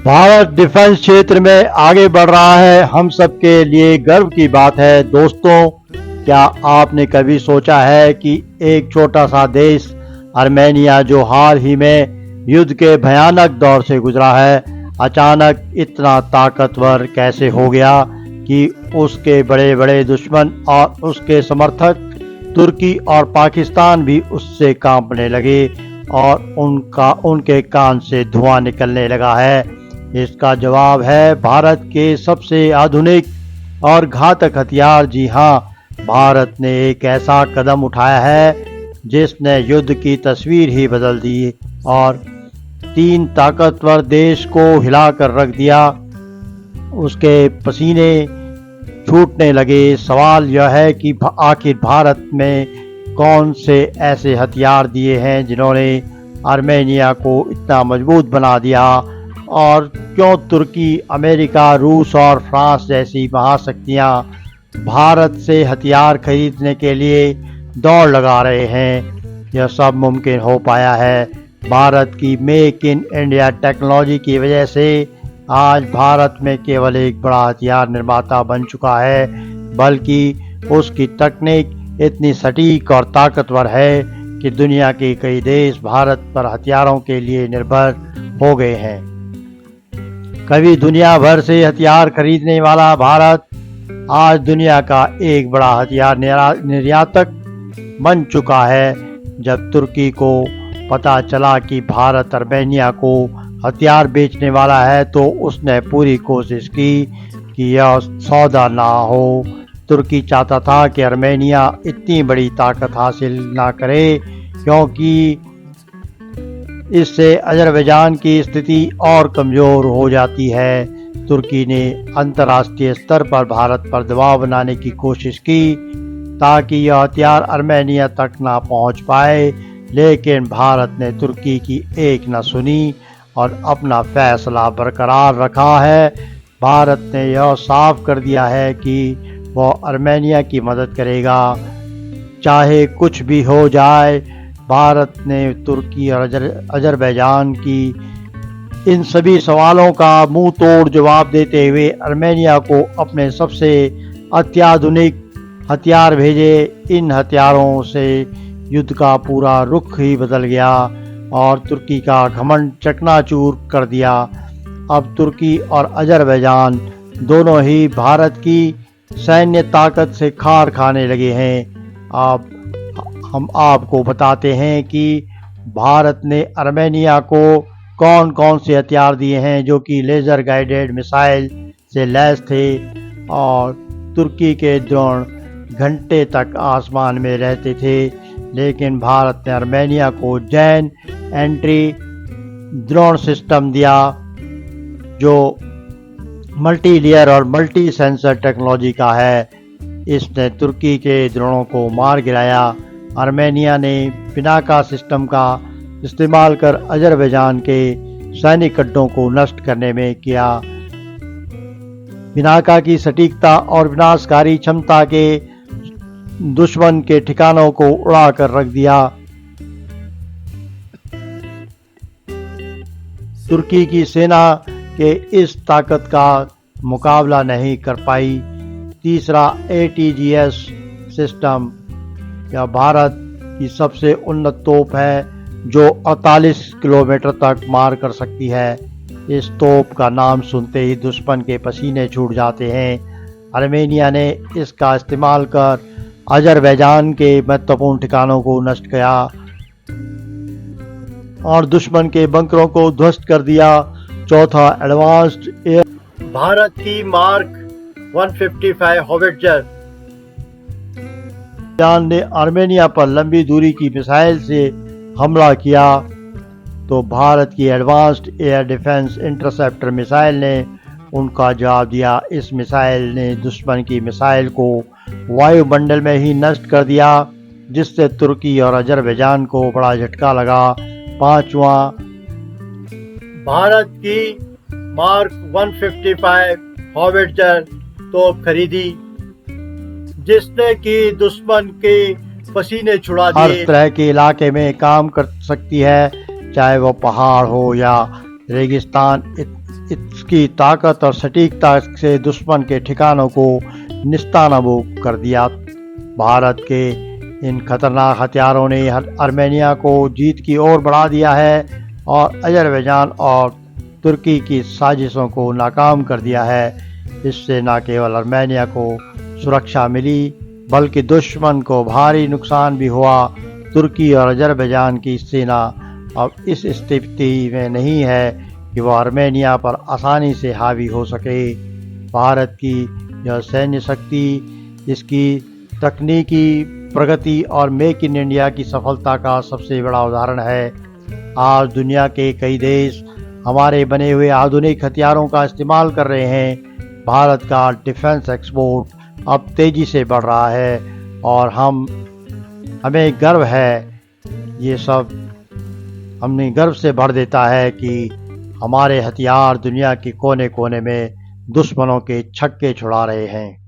Bharat defence क्षेत्र में आगे बढ़ रहा है, हम सबके लिए गर्व की बात है। दोस्तों, क्या आपने कभी सोचा है कि एक छोटा सा देश आर्मेनिया, जो हाल ही में युद्ध के भयानक दौर से गुजरा है, अचानक इतना ताकतवर कैसे हो गया कि उसके बड़े बड़े दुश्मन और उसके समर्थक तुर्की और पाकिस्तान भी उससे कांपने लगे और उनके कान से धुआं निकलने लगा है। इसका जवाब है भारत के सबसे आधुनिक और घातक हथियार। जी हाँ, भारत ने एक ऐसा कदम उठाया है जिसने युद्ध की तस्वीर ही बदल दी और तीन ताकतवर देश को हिलाकर रख दिया। उसके पसीने छूटने लगे। सवाल यह है कि आखिर भारत में कौन से ऐसे हथियार दिए हैं जिन्होंने आर्मेनिया को इतना मजबूत बना दिया, और क्यों तुर्की, अमेरिका, रूस और फ्रांस जैसी महाशक्तियां भारत से हथियार खरीदने के लिए दौड़ लगा रहे हैं। यह सब मुमकिन हो पाया है भारत की मेक इन इंडिया टेक्नोलॉजी की वजह से। आज भारत में केवल एक बड़ा हथियार निर्माता बन चुका है, बल्कि उसकी तकनीक इतनी सटीक और ताकतवर है कि दुनिया के कई देश भारत पर हथियारों के लिए निर्भर हो गए हैं। कभी दुनिया भर से हथियार खरीदने वाला भारत आज दुनिया का एक बड़ा हथियार निर्यातक बन चुका है। जब तुर्की को पता चला कि भारत आर्मेनिया को हथियार बेचने वाला है, तो उसने पूरी कोशिश की कि यह सौदा ना हो। तुर्की चाहता था कि आर्मेनिया इतनी बड़ी ताकत हासिल ना करे, क्योंकि इससे अजरबैजान की स्थिति और कमज़ोर हो जाती है। तुर्की ने अंतर्राष्ट्रीय स्तर पर भारत पर दबाव बनाने की कोशिश की ताकि यह हथियार आर्मेनिया तक ना पहुंच पाए, लेकिन भारत ने तुर्की की एक न सुनी और अपना फैसला बरकरार रखा है। भारत ने यह साफ कर दिया है कि वह आर्मेनिया की मदद करेगा, चाहे कुछ भी हो जाए। भारत ने तुर्की और अजरबैजान की इन सभी सवालों का मुंह तोड़ जवाब देते हुए आर्मेनिया को अपने सबसे अत्याधुनिक हथियार भेजे। इन हथियारों से युद्ध का पूरा रुख ही बदल गया और तुर्की का घमंड चकनाचूर कर दिया। अब तुर्की और अजरबैजान दोनों ही भारत की सैन्य ताकत से खार खाने लगे हैं। अब हम आपको बताते हैं कि भारत ने आर्मेनिया को कौन कौन से हथियार दिए हैं जो कि लेज़र गाइडेड मिसाइल से लैस थे, और तुर्की के ड्रोन घंटे तक आसमान में रहते थे, लेकिन भारत ने आर्मेनिया को जैन एंट्री ड्रोन सिस्टम दिया, जो मल्टी लेयर और मल्टी सेंसर टेक्नोलॉजी का है। इसने तुर्की के ड्रोनों को मार गिराया। आर्मेनिया ने पिनाका सिस्टम का इस्तेमाल कर अजरबैजान के सैनिक अड्डों को नष्ट करने में किया। पिनाका की सटीकता और विनाशकारी क्षमता के दुश्मन के ठिकानों को उड़ा कर रख दिया। तुर्की की सेना के इस ताकत का मुकाबला नहीं कर पाई। तीसरा, ATGS सिस्टम, यह भारत की सबसे उन्नत तोप है जो 48 किलोमीटर तक मार कर सकती है। इस तोप का नाम सुनते ही दुश्मन के पसीने छूट जाते हैं। आर्मेनिया ने इसका इस्तेमाल कर अजरबैजान के महत्वपूर्ण ठिकानों को नष्ट किया और दुश्मन के बंकरों को ध्वस्त कर दिया। चौथा, एडवांस्ड एयर। भारत की मार्क 155 हॉविट्जर ने आर्मेनिया पर लंबी दूरी की मिसाइल से हमला किया, तो भारत की advanced air defence interceptor missile ने उनका जवाब दिया। इस मिसाइल ने दुश्मन की मिसाइल को वायुमंडल में ही नष्ट कर दिया, जिससे तुर्की और अजरबैजान को बड़ा झटका लगा। पांचवा, भारत की मार्क 155 हॉविट्जर तोप खरीदी, जिसने कि दुश्मन के पसीने छुड़ा दिए। हर तरह के इलाके में काम कर सकती है, चाहे वो पहाड़ हो या रेगिस्तान। इसकी ताकत और सटीकता से दुश्मन के ठिकानों को निस्तानाबूद कर दिया। भारत के इन खतरनाक हथियारों ने आर्मेनिया को जीत की ओर बढ़ा दिया है और अजरबैजान और तुर्की की साजिशों को नाकाम कर दिया है। इससे न केवल आर्मेनिया को सुरक्षा मिली बल्कि दुश्मन को भारी नुकसान भी हुआ। तुर्की और अजरबैजान की सेना अब इस स्थिति में नहीं है कि वह आर्मेनिया पर आसानी से हावी हो सके। भारत की यह सैन्य शक्ति, इसकी तकनीकी प्रगति और मेक इन इंडिया की सफलता का सबसे बड़ा उदाहरण है। आज दुनिया के कई देश हमारे बने हुए आधुनिक हथियारों का इस्तेमाल कर रहे हैं। भारत का डिफेंस एक्सपोर्ट अब तेजी से बढ़ रहा है और हमें गर्व है। ये सब हमें गर्व से भर देता है कि हमारे हथियार दुनिया के कोने कोने में दुश्मनों के छक्के छुड़ा रहे हैं।